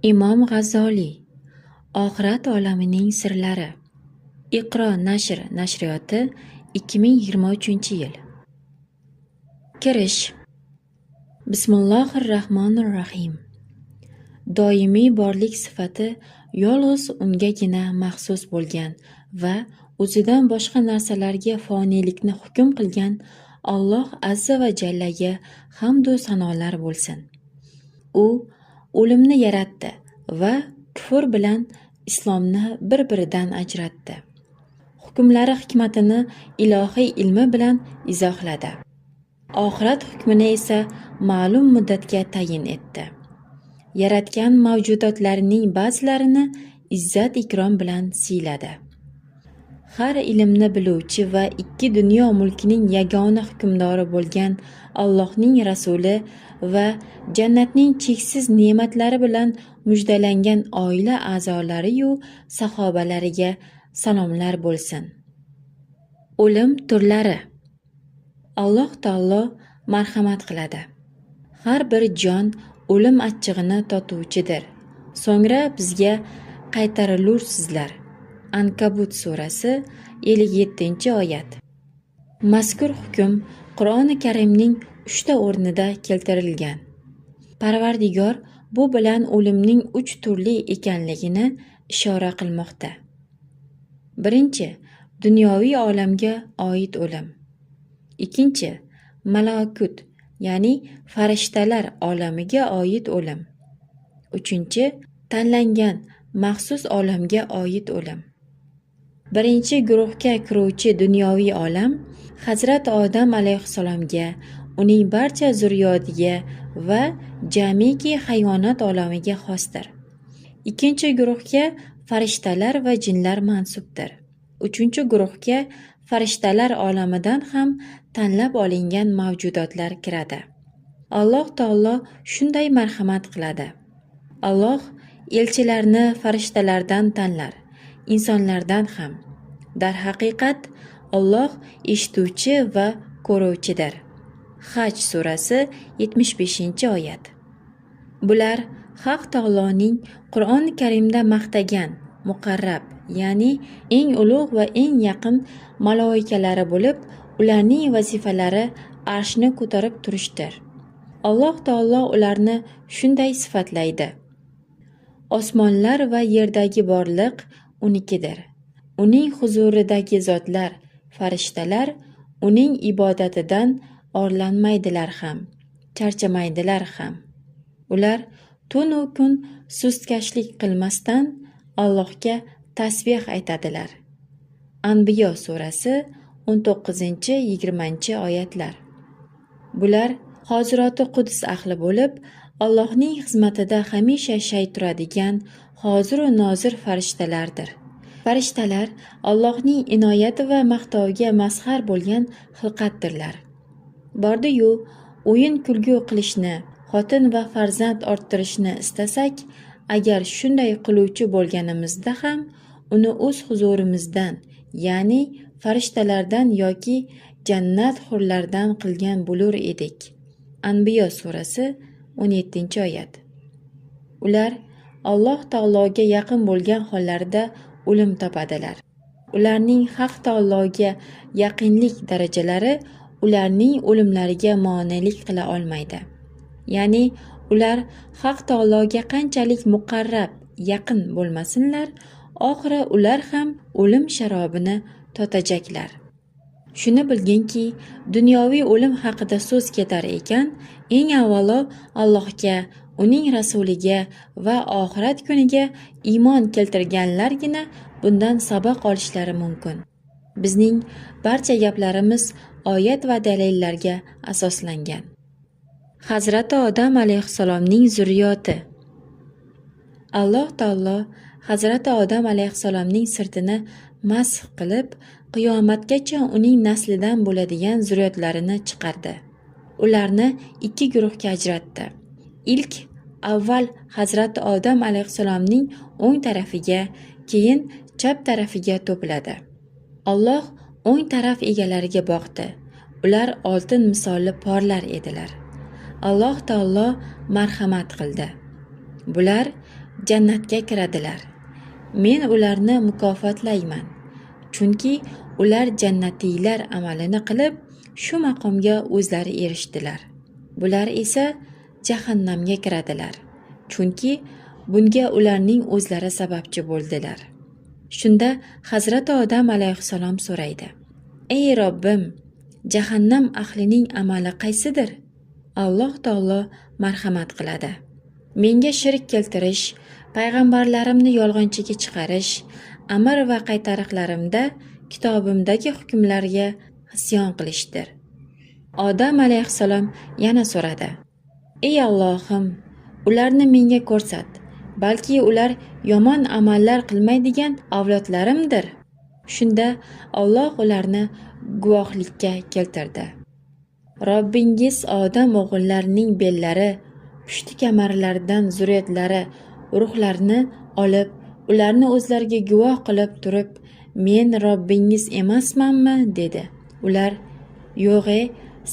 Imom G'azzoliy Oxirat olamining sirlari. Iqro nashr nashriyoti 2023-yil. Kirish. Bismillahir-Rahmanir-Rahim. Doimiy borlik sifati yolg'iz ungagina maxsus bo'lgan va o'zidan boshqa narsalarga foniylikni hukm qilgan Alloh azza va jallaga hamd va sanolar bo'lsin. U o'limni yaratdi va kufr bilan islomni bir-biridan ajratdi. Hukmlari hikmatini ilohiy ilmi bilan izohladi. Oxirat hukmini esa ma'lum muddatga tayin etdi. Yaratgan mavjudotlarining ba'zilarini izzat-ikrom bilan siyladi. Har ilmni biluvchi va ikki dunyo mulkining yagona hukmdori bo'lgan Allohning rasuli va jannatning cheksiz ne'matlari bilan mujdalangan oila a'zolari-yu sahobalariga salomlar bo'lsin. O'lim turlari. Alloh taolo marhamat qiladi. Har bir jon o'lim achchig'ini totuvchidir. So'ngra bizga qaytarilursizlar. Ankabut surasi 57-oyat. Mazkur hukm Qur'oni Karimning 3 ta o'rnida keltirilgan. Parvardigor bu bilan o'limning 3 turli ekanligini ishora qilmoqda. Birinchi, dunyoviy olamga oid o'lim. Ikkinchi, malakut, ya'ni farishtalar olamiga oid o'lim. Uchinchi, tanlangan maxsus olamga oid o'lim. Birinchi guruhga kiruvchi dunyoviy olam Hazrat Odam alayhissalomga, uning barcha zurriyodiga va jamiki hayvonot olamiga xosdir. Ikkinchi guruhga farishtalar va jinlar mansubdir. Uchinchi guruhga farishtalar olamidan ham tanlab olingan mavjudotlar kiradi. Alloh taolo shunday marhamat qiladi. Alloh elchilarni farishtalardan tanlar, insonlardan ham. Darhaqiqat, Alloh eshituvchi va ko'ruvchidir. Haj surasi 75-oyat. Bular Haq taoloning Qur'oni Karimda maqtagan muqarrab, ya'ni eng ulug' va eng yaqin maloikalari bo'lib, ularning vazifalari arshni ko'tarib turishdir. Alloh taolo ularni shunday sifatlaydi. Osmonlar va yerdagi borliq unikidir. Uning huzuridagi zotlar, farishtalar uning ibodatidan orlanmaydilar ham, charchamaydilar ham. Ular tun va kun sustkashlik qilmasdan Allohga tasbih aytadilar. Anbiyo surasi 19-20-oyatlar. Bular hoziroti Quds ahli bo'lib, Allohning xizmatida hamisha shay turadigan hozir va nozir farishtalardir. Farishtalar Allohning inoyati va maqtoviga mazhar bo'lgan xilqatdirlar. Bordi-yu, o'yin kulgu qilishni, xotin va farzand orttirishni istasak, agar shunday qiluvchi bo'lganimizda ham uni o'z huzurimizdan, ya'ni farishtalardan yoki jannat hurlaridan qilgan bo'lur edik. Anbiyo surasi 17-oyat. Ular Alloh taologa yaqin bo'lgan hollarida o'lim topadilar. Ularning Haq taologa yaqinlik darajalari ularning o'limlariga monelik qila olmaydi. Ya'ni ular Haq taologa qanchalik muqarrab, yaqin bo'lmasinlar, oxiri ular ham o'lim sharobini totajaklar. Shuni bilginki, dunyoviy o'lim haqida so'z ketar ekan, eng avvalo Allohga, uning rasuliga va oxirat kuniga iymon keltirganlargina bundan saboq olishlari mumkin. Bizning barcha gaplarimiz oyat va dalillarga asoslangan. Hazrati Odam alayhissalomning zurriyoti. Alloh taolo Hazrati Odam alayhissalomning sirtini masx qilib, qiyomatgacha uning naslidan bo'ladigan zurriyotlarini chiqardi. Ularni 2 guruhga ajratdi. Ilk avval Hazrati Odam alayhissalomning o'ng tarafiga, keyin chap tarafiga to'pladi. Alloh o'ng taraf egalariga boqdi. Ular oltin misoli porlar edilar. Alloh taolo marhamat qildi. Bular jannatga kiradilar. Men ularni mukofotlayman, chunki ular jannatiylar amalini qilib, shu maqomga o'zlari erishdilar. Bular esa jahannamga kiradilar, chunki bunga ularning o'zlari sababchi bo'ldilar. Shunda Hazrati Odam alayhissalom so'raydi: "Ey Robbim, jahannam ahlining amali qaysidir?" Alloh taolo marhamat qiladi: "Menga shirk keltirish, payg'ambarlarimni yolg'onchiga chiqarish, amr va qaytariqlarimda kitobimdagi hukmlarga isyon qilishdir." Odam alayhissalom yana so'radi: "Ey Allohim, ularni menga ko'rsat, balki ular yomon amallar qilmaydigan avlodlarimdir." Shunda Alloh ularni guvohlikka keltirdi: "Robbingiz odam o'g'illarining bellari, pushti kamarlaridan zurriyotlari ruhlarni olib, ularni o'zlariga guvoh qilib turib, men Robbingiz emasmanmi?" dedi. Ular: "Yo'q,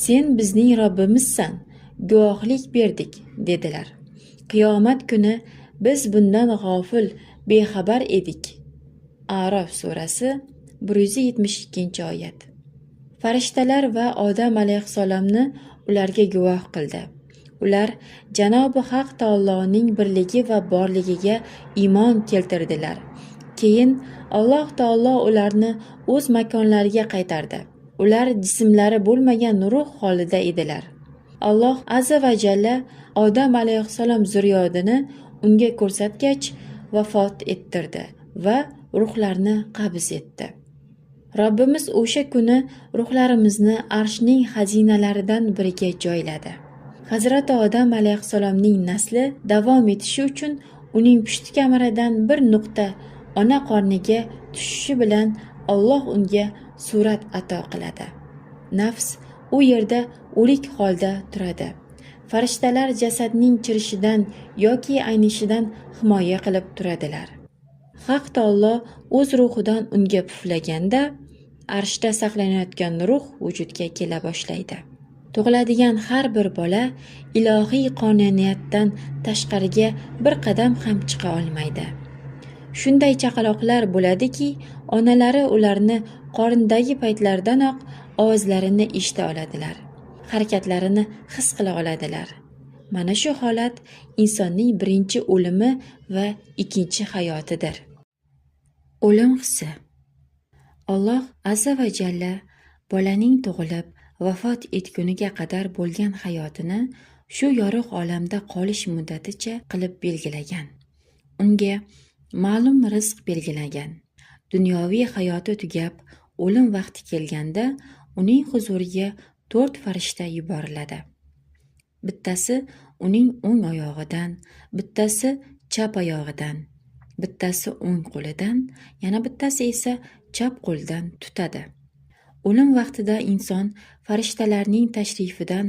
sen bizning Robbimizsan, guvohlik berdik", dedilar. Qiyomat kuni biz bundan g'ofil, bexabar edik. A'rof surasi 172-oyat. Farishtalar va Odam alayhissalomni ularga guvoh qildi. Ular Janobi Haq taoloning birligi va borligiga iymon keltirdilar. Keyin Alloh taolo ularni o'z makonlariga qaytardi. Ular jismlari bo'lmagan ruh holida edilar. Alloh azza va jalla Odam alayhissalom zurriyodini unga ko'rsatgach vafot ettirdi va ruhlarni qabz etdi. Robbimiz o'sha kuni ruhlarimizni arshning xazinalaridan biriga joyladi. Hazrati Odam alayhissalomning nasli davom etishi uchun uning pushti kamaridan bir nuqta ona qorniga tushishi bilan Alloh unga surat ato qiladi. Nafs u yerda o'lik holda turadi. Farishtalar jasadning chirishidan yoki aynishidan himoya qilib turadilar. Haq taolo o'z ruhidan unga puflaganda arshda saqlanayotgan ruh vujudga kela boshlaydi. Tug'iladigan har bir bola ilohiy qonuniyatdan tashqariga bir qadam ham chiqa olmaydi. Shunday chaqaloqlar bo'ladiki, onalari ularni qorindagi paytlardanoq ovozlarini eshita oladilar, harakatlarini his qila oladilar. Mana shu holat insonning birinchi o'limi va ikkinchi hayotidir. O'lim hissi. Alloh azza va jalla bolaning tug'ilib vafot etguniga qadar bo'lgan hayotini shu yorug' olamda qolish muddaticha qilib belgilagan. Unga ma'lum rizq belgilagan. Dunyoviy hayoti tugab, o'lim vaqti kelganda uning huzuriga 4 farishta yuboriladi. Bittasi uning o'ng oyog'idan, bittasi chap oyog'idan, bittasi o'ng qo'lidan, yana bittasi esa chap qo'ldan tutadi. O'lim vaqtida inson farishtalarning tashrifidan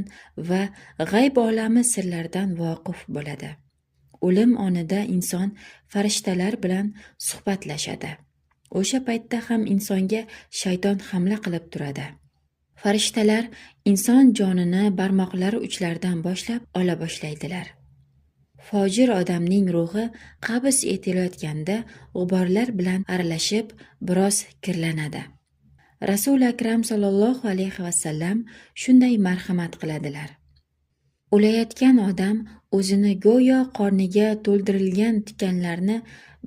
va g'ayb olami sirlaridan voqif bo'ladi. O'lim onida inson farishtalar bilan suhbatlashadi. O'sha paytda ham insonga shayton hamla qilib turadi. Farishtalar inson jonini barmoqlari uchlaridan boshlab ola boshlaydilar. Fojir odamning ruhi qabz etilayotganda g'uborlar bilan aralashib biroz kirlanadi. Rasul akram sallallohu alayhi vasallam shunday marhamat qiladilar. O'layotgan odam o'zini go'yo qorniga to'ldirilgan tikanlarni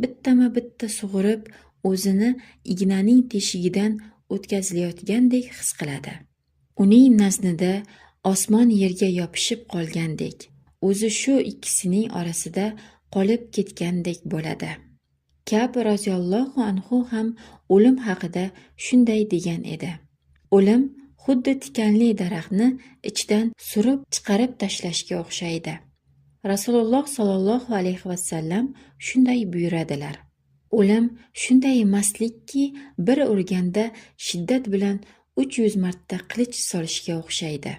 bittama-bitta sug'urib, o'zini ignaning teshigidan o'tkazilayotgandek his qiladi. Uning naznida osmon yerga yopishib qolgandek, o'zi shu ikkisining orasida qolib ketgandek bo'ladi. Ka'b roziyallohu anhu ham o'lim haqida shunday degan edi. O'lim xuddi tikanli daraxtni ichidan surib chiqarib tashlashga o'xshaydi. Rasululloh sollallohu alayhi vasallam shunday buyuradilar. O'lim shunday mastlikki, bir urganda shiddat bilan 300 marta qilich solishga o'xshaydi.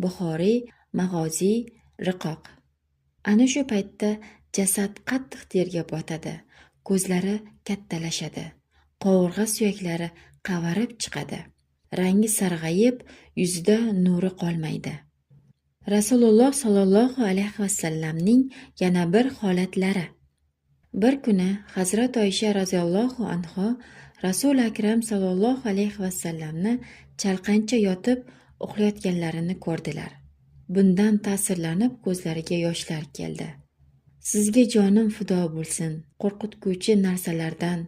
Buxoriy, Mag'oziy, Riqoq. Ana shu paytda jasad qattiq terga botadi, ko'zlari kattalashadi, qovurg'a suyaklari qavarib chiqadi, rangi sarg'ayib, yuzida nuri qolmaydi. Rasululloh sollallohu alayhi vasallamning yana bir holatlari. Bir kuni Hazrat Oysha roziyallohu anhu Rasul Akram sallallohu alayhi vasallamni chalqancha yotib uxlayotganlarini ko'rdilar. Bundan ta'sirlanib ko'zlariga yoshlar keldi. Sizga jonim fido bo'lsin, qo'rqitguvchi narsalardan,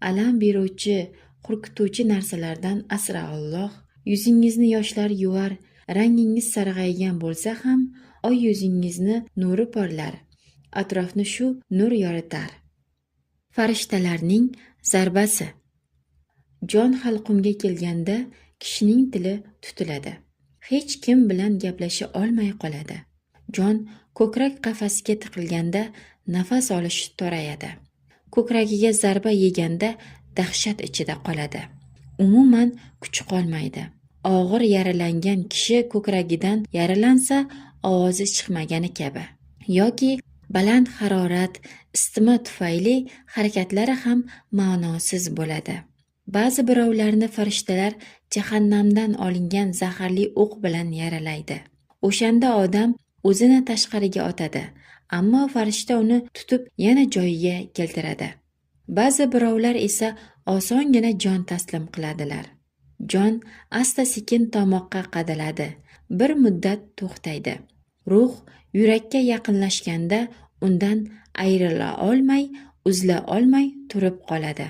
alam beruvchi, qo'rqituvchi narsalardan asra Alloh. Yuzingizni yoshlar yuvar, rangingiz sarg'aygan bo'lsa ham, oy yuzingizni nuri porlar, atrofni shu nur yoritar. Farishtalarning zarbasi. Jon halqumga kelganda kishining tili tutiladi. Hech kim bilan gaplasha olmay qoladi. Jon ko'krak qafasiga tiqilganda nafas olishi torayadi. Ko'kragiga zarba yeganda dahshat ichida qoladi. Umuman kuchi qolmaydi. Og'ir yaralangan kishi ko'kragidan yaralansa ovozi chiqmagani kabi yoki baland harorat, isitma tufayli harakatlari ham ma'nosiz bo'ladi. Ba'zi birovlarni farishtalar jahannamdan olingan zaharli o'q bilan yaralaydi. O'shanda odam o'zini tashqariga otadi, ammo farishta uni tutib yana joyiga keltiradi. Ba'zi birovlar esa osongina jon taslim qiladilar. Jon asta-sekin tomoqqa qadaladi, bir muddat to'xtaydi. Ruh yurakka yaqinlashganda undan ayrila olmay, uzila olmay turib qoladi.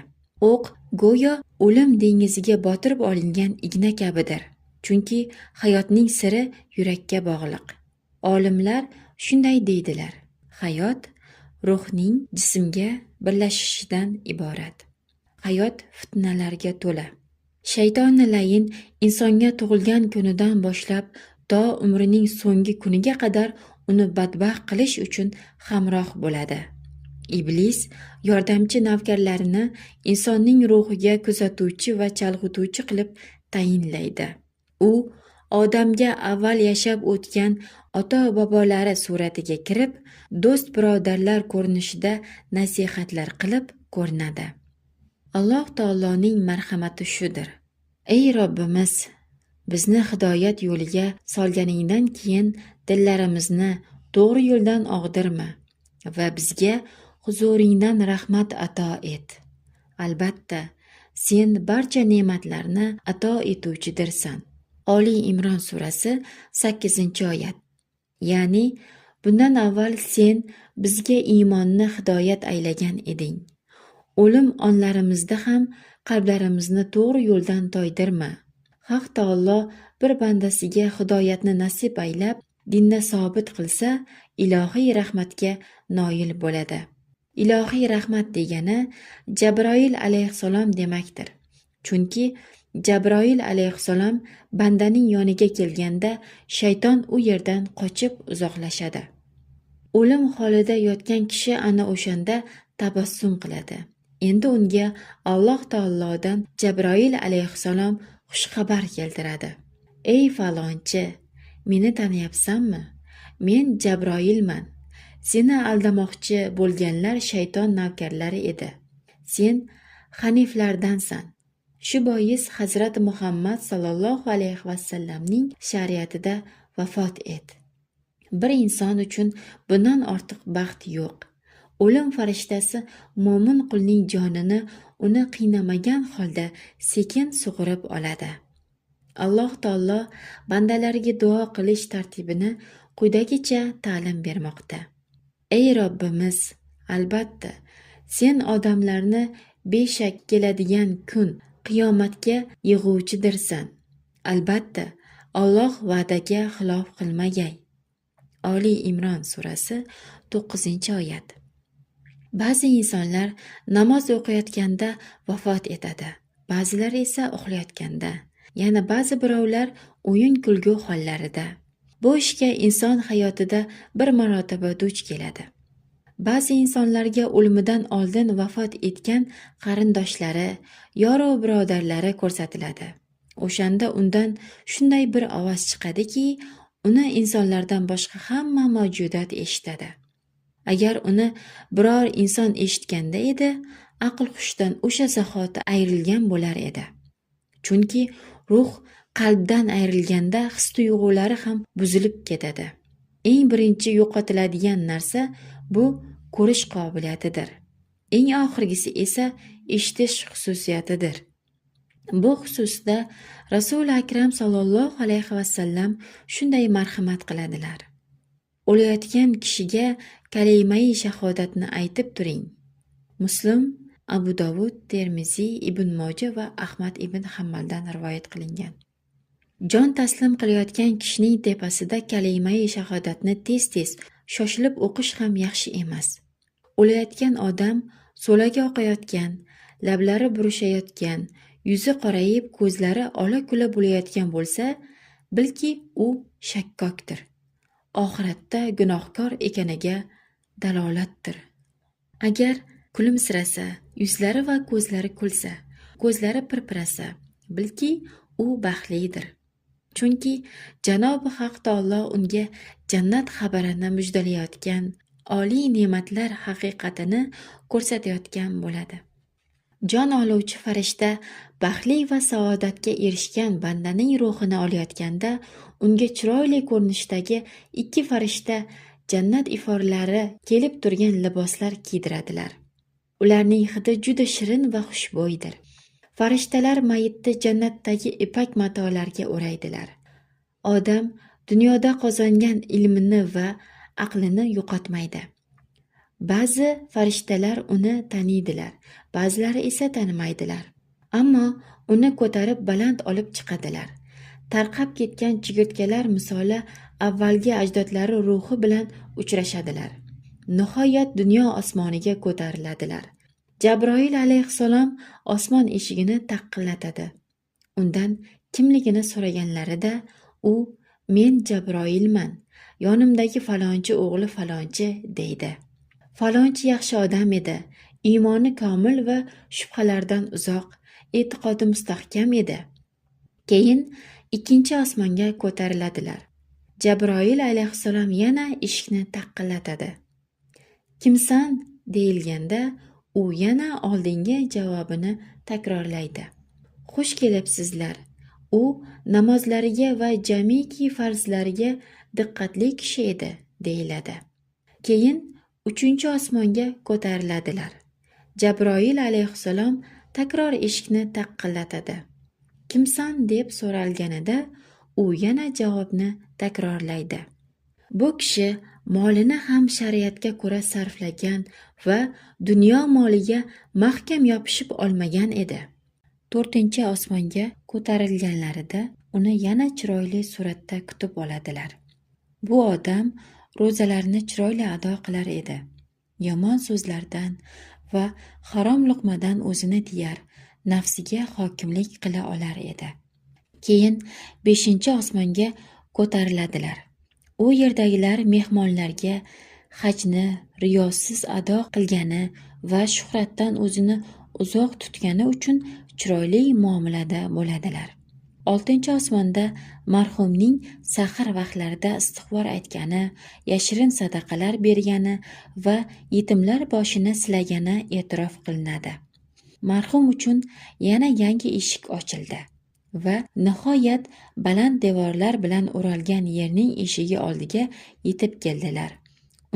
O'q go'yo o'lim dengiziga botirib olingan igna kabidir. Chunki hayotning siri yurakka bog'liq. Olimlar shunday deydilar. Hayot ruhning jismga birlashishidan iborat. Hayot fitnalarga to'la. Shaytoni layin insonga tug'ilgan kunidan boshlab to umrining so'nggi kuniga qadar uni badbaxt qilish uchun hamroh bo'ladi. Iblis yordamchi navkarlarini insonning ruhiga kuzatuvchi va chalg'ituvchi qilib tayinlaydi. U odamga avval yashab o'tgan ota-bobolari suratiga kirib, do'st birodarlar ko'rinishida nasihatlar qilib ko'rinadi. Alloh taoloning marhamati shudir. Ey Robbimiz, bizni hidoyat yo'liga solganingdan keyin dillarimizni to'g'ri yo'ldan og'dirma va bizga huzuringdan rahmat ato et. Albatta, sen barcha ne'matlarni ato etuvchidirsan. Oli Imron surasi 8-oyat. Ya'ni bundan avval sen bizga iymonni hidoyat aylagan eding. O'lim onlarimizda ham qalblarimizni to'g'ri yo'ldan toydirma. Haq taolo bir bandasiga hidoyatni nasib aylab, dinda sobit qilsa, ilohiy rahmatga noil bo'ladi. Ilohiy rahmat degani Jabroil alayhissalom demakdir. Chunki Jabroil alayhissalom bandaning yoniga kelganda shayton u yerdan qochib uzoqlashadi. O'lim holida yotgan kishi ana o'shanda tabassum qiladi. Endi unga Alloh taolodan Jabroil alayhissalom xushxabar keltiradi. Ey falonchi, meni taniyapsanmi? Men Jabroilman. Seni aldamoqchi bo'lganlar shayton navkarlari edi. Sen haniflardansan. Shu bois Hazrat Muhammad sallallohu alayhi vasallamning shariatida vafot et. Bir inson uchun bundan ortiq baxt yo'q. O'lim farishtasi mo'min qulning jonini uni qiynamagan holda sekin sug'urib oladi. Alloh taolo bandalariga duo qilish tartibini quyidagicha ta'lim bermoqda. Ey Robbimiz, albatta, sen odamlarni beshak keladigan kun qiyomatga yig'uvchidirsan. Albatta, Alloh va'daga xilof qilmagay. Oli Imron surasi 9-oyat. Ba'zi insonlar namoz o'qiyotganda vafot etadi, ba'zilari esa uxlayotganda, yana ba'zi birovlar o'yin-kulgu hollarida. Bu ishga inson hayotida bir marotaba duch keladi. Ba'zi insonlarga o'limidan oldin vafot etgan qarindoshlari, yoru birodarlari ko'rsatiladi. O'shanda undan shunday bir ovoz chiqadiki, uni insonlardan boshqa hamma mavjudot eshitadi. Agar uni biror inson eshitganda edi, aql hushdan o'sha zahoti ayrilgan bo'lar edi. Chunki ruh qalbdan ayrilganda his-tuyg'ulari ham buzilib ketadi. Eng birinchi yo'qotiladigan narsa bu ko'rish qobiliyatidir. Eng oxirgisi esa eshitish xususiyatidir. Bu xususda Rasuli akram sallallohu alayhi vasallam shunday marhamat qiladilar: o'layotgan kishiga kalimai shahodatni aytib turing. Muslim, Abu Dovud, Termiziy, Ibn Moja va Ahmad ibn Hammaldan rivoyat qilingan. Jon taslim qilayotgan kishining tepasida kalimai shahodatni tez-tez shoshilib o'qish ham yaxshi emas. O'layotgan odam so'laga oqayotgan, lablari burishayotgan, yuzi qorayib, ko'zlari ola-kula bo'layotgan bo'lsa, bilki u shakkokdir. Oxiratda gunohkor ekaniga dalolatdir. Agar kulimsirasa, yuzlari va ko'zlari kulsa, ko'zlari pirpirasa, bilki u baxtlidir. Chunki Janobi Haq taolo unga jannat xabarini mujdalayotgan, oliy ne'matlar haqiqatini ko'rsatayotgan bo'ladi. Jon oluvchi farishta baxtli va saodatga erishgan bandaning ruhini olayotganda, unga chiroyli ko'rinishdagi ikki farishta jannat iforlari kelib turgan liboslar kiydiradilar. Ularning hidi juda shirin va xushbo'ydir. Farishtalar mayitni jannatdagi ipak matolarga o'raydilar. Odam dunyoda qozongan ilmini va aqlini yo'qotmaydi. Ba'zi farishtalar uni taniydilar, ba'zilari esa tanimaydilar. Ammo uni ko'tarib baland olib chiqadilar. Tarqab ketgan chigirtkalar misoli avvalgi ajdodlari ruhi bilan uchrashadilar. Nihoyat dunyo osmoniga ko'tariladilar. Jabroil alayhissalom osmon eshigini taqillatadi. Undan kimligini so'raganlarida u "Men Jabroilman, yonimdagi falonchi o'g'li falonchi" deydi. Falonchi yaxshi odam edi, iymoni komil va shubhalardan uzoq, e'tiqodi mustahkam edi. Keyin ikkinchi osmonga ko'tariladilar. Jabroil alayhissalom yana eshikni taqillatadi. "Kimsan?" deyilganda u yana oldingi javobini takrorlaydi. "Xush kelibsizlar." U namozlariga va jamiki farzlariga diqqatli kishi edi, deyiladi. Keyin uchinchi osmonga ko'tariladilar. Jabroil alayhissalom takror eshikni taqillatadi. "Kimsan?" deb so'ralganida u yana javobni takrorlaydi. Bu kishi molini ham shariatga ko'ra sarflagan va dunyo moliga mahkam yopishib olmagan edi. To'rtinchi osmonga ko'tarilganlarida uni yana chiroyli suratda kutib oladilar. Bu odam ro'zalarni chiroyli ado qilar edi. Yomon so'zlardan va harom luqmadan o'zini tiyar, nafsiga hokimlik qila olar edi. Keyin 5-osmonga ko'tariladilar. U yerdagilar mehmonlarga hajni riyosiz ado qilgani va shuhratdan o'zini uzoq tutgani uchun chiroyli muomalada bo'ladilar. 6-osmonda marhumning sahar vaqtlarida istig'for aytgani, yashirin sadaqalar bergani va yetimlar boshini silagani e'tirof qilinadi. Marhum uchun yana yangi eshik ochildi va nihoyat baland devorlar bilan o'ralgan yerning eshigi oldiga yetib keldilar.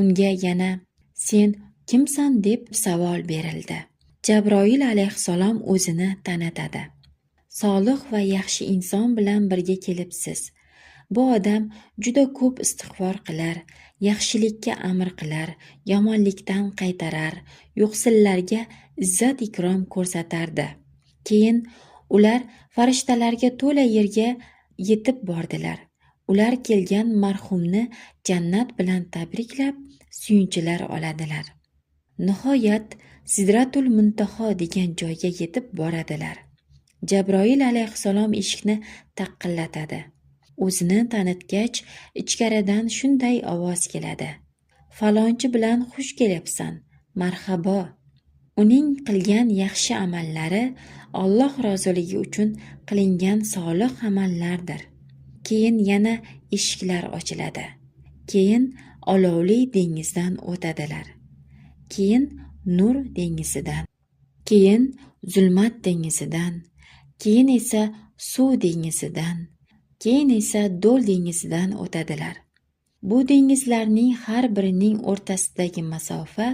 Unga yana "Sen kimsan?" deb savol berildi. Jabroil alayhissalom o'zini tanitadi. "Solih va yaxshi inson bilan birga kelibsiz. Bu odam juda ko'p istig'for qilar, yaxshilikka amr qilar, yomonlikdan qaytarar, yo'qsillarga izzat ikrom ko'rsatardi." Keyin ular farishtalarga to'la yerga yetib bordilar. Ular kelgan marhumni jannat bilan tabriklab, suyunchilar oladilar. Nihoyat Sidratul Muntaho degan joyga yetib boradilar. Jabroil alayhissalom eshikni taqillatadi. O'zini tanitgach, ichkaridan shunday ovoz keladi: "Falonchi bilan xush kelibsan, marhabo." Uning qilgan yaxshi amallari Alloh roziligi uchun qilingan solih amallardir. Keyin yana eshiklar ochiladi. Keyin olovli dengizdan o'tadilar. Keyin nur dengizidan, keyin zulmat dengizidan, keyin esa suv dengizidan, keyin esa do'l dengizidan o'tadilar. Bu dengizlarning har birining o'rtasidagi masofa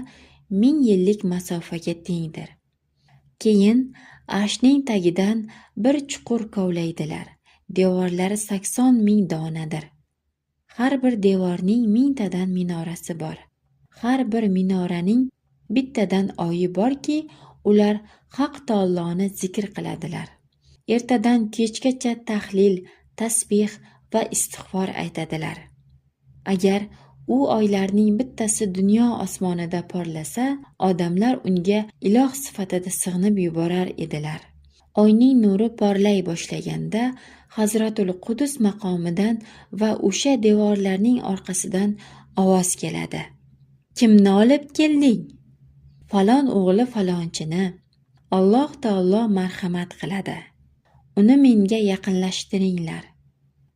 1000 yillik masofaga tengdir. Keyin arshning tagidan bir chuqur kovlaydilar. Devorlari 80,000 donadir. Har bir devorning 1000 tadan minorasi bor. Har bir minoraning bittadan oyi borki, ular Haq taoloni zikr qiladilar. Ertadan kechgacha tahlil, tasbih va istig'for aytadilar. Agar u oylarning bittasi dunyo osmonida porlasa, odamlar unga iloh sifatida sig'inib yuborar edilar. Oyning nuri porlay boshlaganda Hazratul Qudus maqomidan va o'sha devorlarning orqasidan ovoz keladi. Kimni olib kelding? Falon o'g'li falonchini. Alloh taolo marhamat qiladi. Uni menga yaqinlashtiringlar.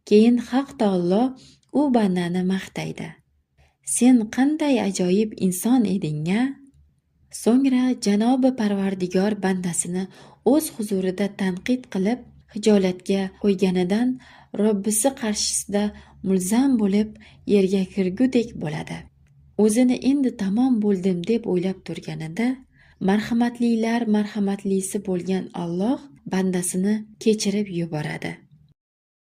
Keyin Haq taolo u bandani maqtaydi. Sen qanday ajoyib inson eding-a? So'ngra Janobi Parvardigor bandasini o'z huzurida tanqid qilib, hijolatga qo'yganidan Robbisi qarshisida mulzam bo'lib yerga kirgudek bo'ladi. O'zini endi tamom bo'ldim deb o'ylab turganida, marhamatlilar marhamatlisi bo'lgan Alloh bandasini kechirib yuboradi.